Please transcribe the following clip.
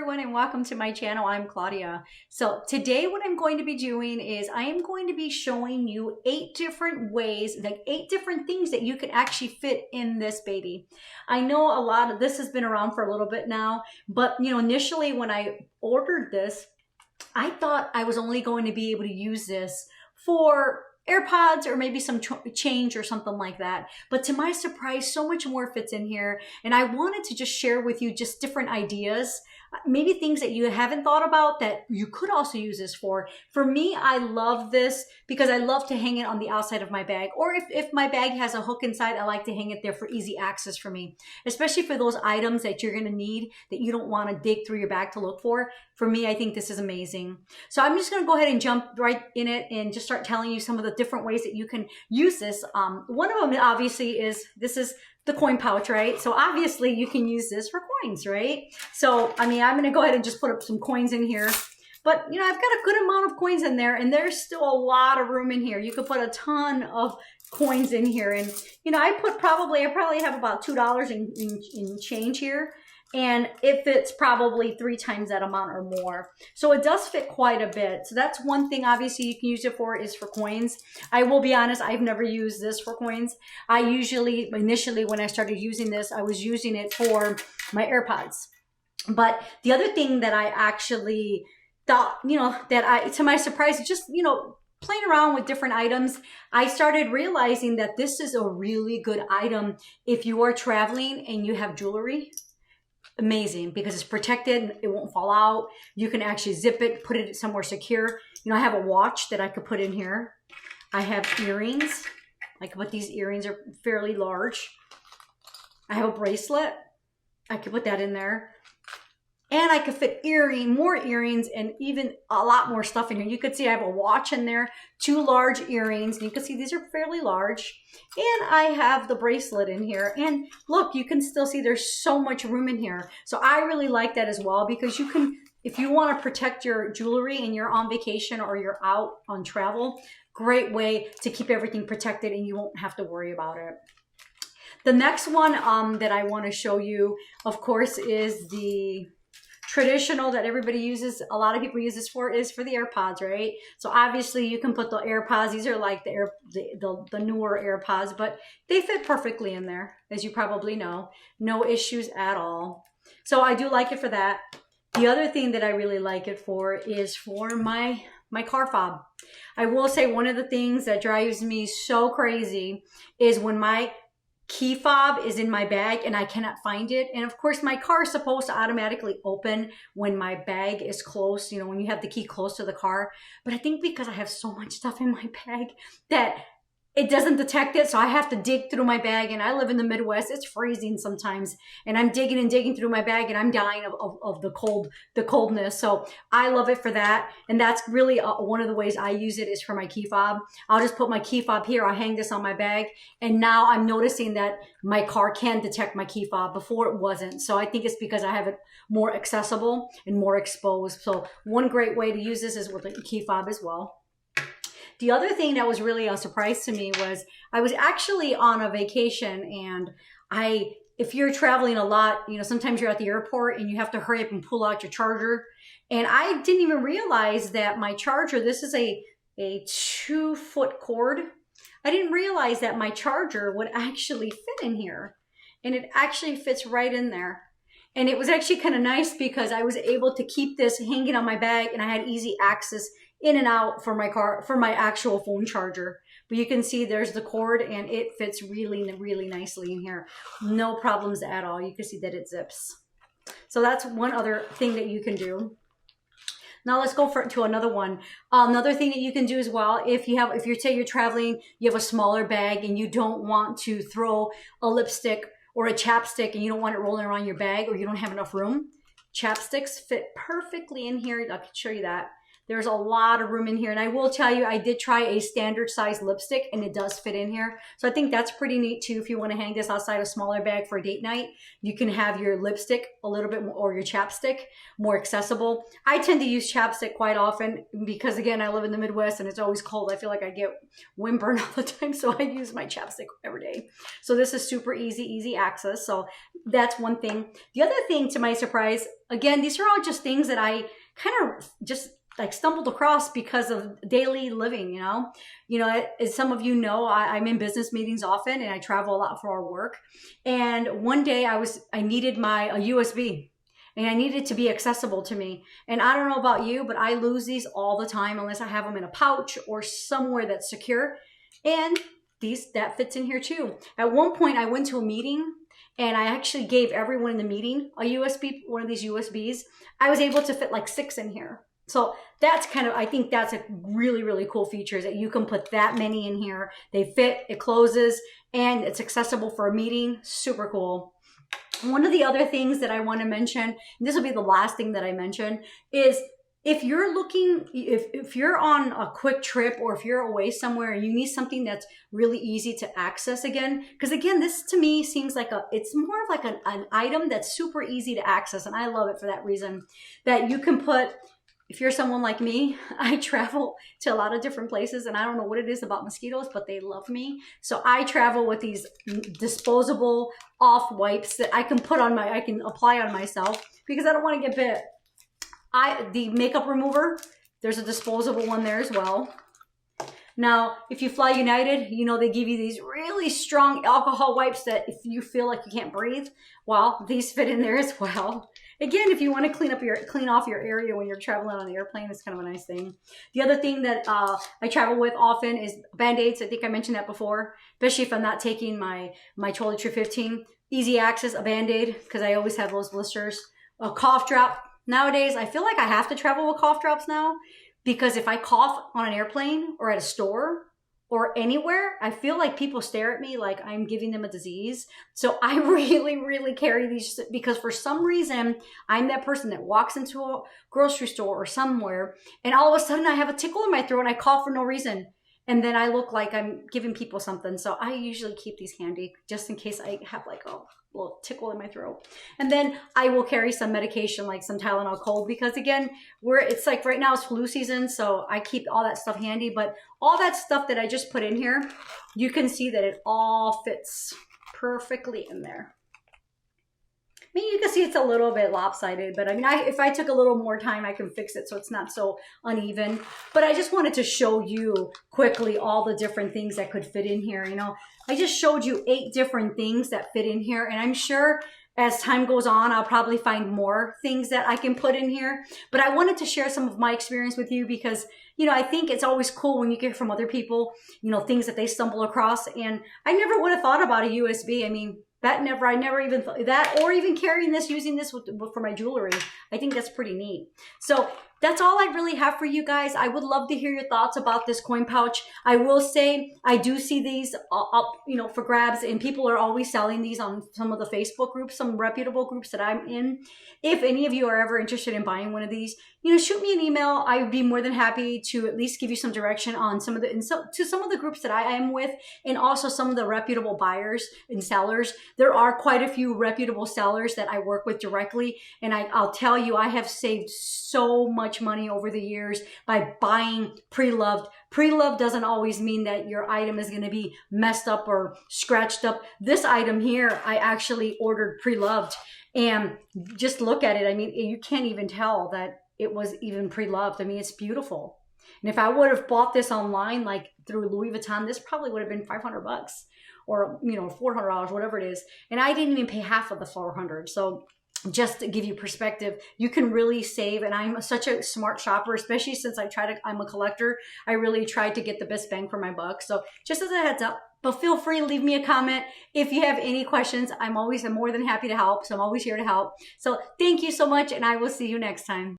everyone and welcome to my channel. I'm Claudia. So today what I'm going to be doing is I am going to be showing you 8 different ways, like 8 different things that you can actually fit in this baby. I know a lot of this has been around for a little bit now, but initially when I ordered this, I thought I was only going to be able to use this for AirPods or maybe some change or something like that. But to my surprise, so much more fits in here. And I wanted to just share with you just different ideas, maybe things that you haven't thought about that you could also use this for. For me, I love this because I love to hang it on the outside of my bag. Or if my bag has a hook inside, I like to hang it there for easy access for me, especially for those items that you're going to need that you don't want to dig through your bag to look for. For me, I think this is amazing. So I'm just going to go ahead and jump right in it and just start telling you some of the different ways that you can use this. One of them obviously is, this is the coin pouch, right? So obviously you can use this for coins, right? So, I mean, I'm going to go ahead and just put up some coins in here. But, I've got a good amount of coins in there and there's still a lot of room in here. You could put a ton of coins in here. And, I probably have about $2 in change here. And it fits probably 3 times that amount or more. So it does fit quite a bit. So that's one thing obviously you can use it for, is for coins. I will be honest, I've never used this for coins. Initially when I started using this, I was using it for my AirPods. But the other thing that I actually thought, to my surprise, just, playing around with different items, I started realizing that this is a really good item if you are traveling and you have jewelry. Amazing, because it's protected, it won't fall out. You can actually zip it, put it somewhere secure. I have a watch that I could put in here. I have earrings. I could put these earrings, are fairly large. I have a bracelet. I could put that in there. And I could fit more earrings and even a lot more stuff in here. You could see I have a watch in there, 2 large earrings. And you can see these are fairly large. And I have the bracelet in here. And look, you can still see there's so much room in here. So I really like that as well, because you can, if you want to protect your jewelry and you're on vacation or you're out on travel, great way to keep everything protected and you won't have to worry about it. The next one that I want to show you, of course, is the traditional that everybody uses, a lot of people use this for, is for the AirPods, right? So obviously you can put the AirPods, these are like the newer AirPods, but they fit perfectly in there, as you probably know. No issues at all. So I do like it for that. The other thing that I really like it for is for my car fob. I will say one of the things that drives me so crazy is when my key fob is in my bag and I cannot find it. And of course my car is supposed to automatically open when my bag is close, when you have the key close to the car. But I think because I have so much stuff in my bag that it doesn't detect it. So I have to dig through my bag, and I live in the Midwest. It's freezing sometimes and I'm digging and digging through my bag and I'm dying of the coldness. So I love it for that. And that's really one of the ways I use it, is for my key fob. I'll just put my key fob here. I'll hang this on my bag. And now I'm noticing that my car can detect my key fob. Before it wasn't. So I think it's because I have it more accessible and more exposed. So one great way to use this is with a key fob as well. The other thing that was really a surprise to me was I was actually on a vacation, and if you're traveling a lot, sometimes you're at the airport and you have to hurry up and pull out your charger. And I didn't even realize that my charger, this is a 2-foot cord. I didn't realize that my charger would actually fit in here, and it actually fits right in there. And it was actually kind of nice because I was able to keep this hanging on my bag and I had easy access in and out for my actual phone charger. But you can see there's the cord and it fits really, really nicely in here. No problems at all. You can see that it zips. So that's one other thing that you can do. Now let's go to another one. Another thing that you can do as well, if you say you're traveling, you have a smaller bag and you don't want to throw a lipstick or a chapstick and you don't want it rolling around your bag, or you don't have enough room, chapsticks fit perfectly in here. I can show you that. There's a lot of room in here. And I will tell you, I did try a standard size lipstick and it does fit in here. So I think that's pretty neat too. If you want to hang this outside a smaller bag for a date night, you can have your lipstick a little bit more, or your chapstick more accessible. I tend to use chapstick quite often because again, I live in the Midwest and it's always cold. I feel like I get windburn all the time. So I use my chapstick every day. So this is super easy access. So that's one thing. The other thing, to my surprise, again, these are all just things that I kind of just like stumbled across because of daily living, as some of you know, I'm in business meetings often and I travel a lot for our work. And one day I needed a USB and I needed it to be accessible to me. And I don't know about you, but I lose these all the time unless I have them in a pouch or somewhere that's secure. And that fits in here too. At one point I went to a meeting and I actually gave everyone in the meeting a USB, one of these USBs. I was able to fit like 6 in here. So that's I think that's a really cool feature, is that you can put that many in here. They fit, it closes, and it's accessible for a meeting. Super cool. One of the other things that I want to mention, and this will be the last thing that I mention, is if you're looking, if you're on a quick trip or if you're away somewhere and you need something that's really easy to access again, because again, this to me seems like it's more of like an item that's super easy to access. And I love it for that reason, that you can put, if you're someone like me, I travel to a lot of different places and I don't know what it is about mosquitoes, but they love me. So I travel with these disposable off wipes that I can I can apply on myself because I don't want to get bit. The makeup remover, there's a disposable one there as well. Now, if you fly United, they give you these really strong alcohol wipes that if you feel like you can't breathe, well, these fit in there as well. Again, if you want to clean off your area when you're traveling on the airplane, it's kind of a nice thing. The other thing that I travel with often is Band-Aids. I think I mentioned that before, especially if I'm not taking my Toiletry 15. Easy access, a Band-Aid, because I always have those blisters. A cough drop. Nowadays, I feel like I have to travel with cough drops now, because if I cough on an airplane or at a store or anywhere, I feel like people stare at me like I'm giving them a disease. So I really carry these, because for some reason, I'm that person that walks into a grocery store or somewhere and all of a sudden I have a tickle in my throat and I cough for no reason. And then I look like I'm giving people something. So I usually keep these handy just in case I have like a little tickle in my throat. And then I will carry some medication, like some Tylenol cold, because again, it's like right now it's flu season. So I keep all that stuff handy, but all that stuff that I just put in here, you can see that it all fits perfectly in there. I mean, you can see it's a little bit lopsided, but I mean, if I took a little more time, I can fix it so it's not so uneven. But I just wanted to show you quickly all the different things that could fit in here. I just showed you 8 different things that fit in here, and I'm sure as time goes on, I'll probably find more things that I can put in here. But I wanted to share some of my experience with you because, I think it's always cool when you get from other people, things that they stumble across. And I never would have thought about a USB. I mean, I never even thought that, or even carrying this, using this for my jewelry. I think that's pretty neat. So that's all I really have for you guys. I would love to hear your thoughts about this coin pouch. I will say I do see these up, for grabs, and people are always selling these on some of the Facebook groups, some reputable groups that I'm in. If any of you are ever interested in buying one of these, shoot me an email. I would be more than happy to at least give you some direction on some of the groups that I am with, and also some of the reputable buyers and sellers. There are quite a few reputable sellers that I work with directly, and I'll tell you, I have saved so much money over the years by buying pre-loved. Pre-loved doesn't always mean that your item is going to be messed up or scratched up. This item here, I actually ordered pre-loved, and just look at it. I mean, you can't even tell that it was even pre-loved. I mean, it's beautiful. And if I would have bought this online, like through Louis Vuitton, this probably would have been $500 or, $400, whatever it is. And I didn't even pay half of the $400. So just to give you perspective, you can really save. And I'm such a smart shopper, especially since I'm a collector. I really tried to get the best bang for my buck. So just as a heads up, but feel free to leave me a comment. If you have any questions, I'm more than happy to help. So I'm always here to help. So thank you so much, and I will see you next time.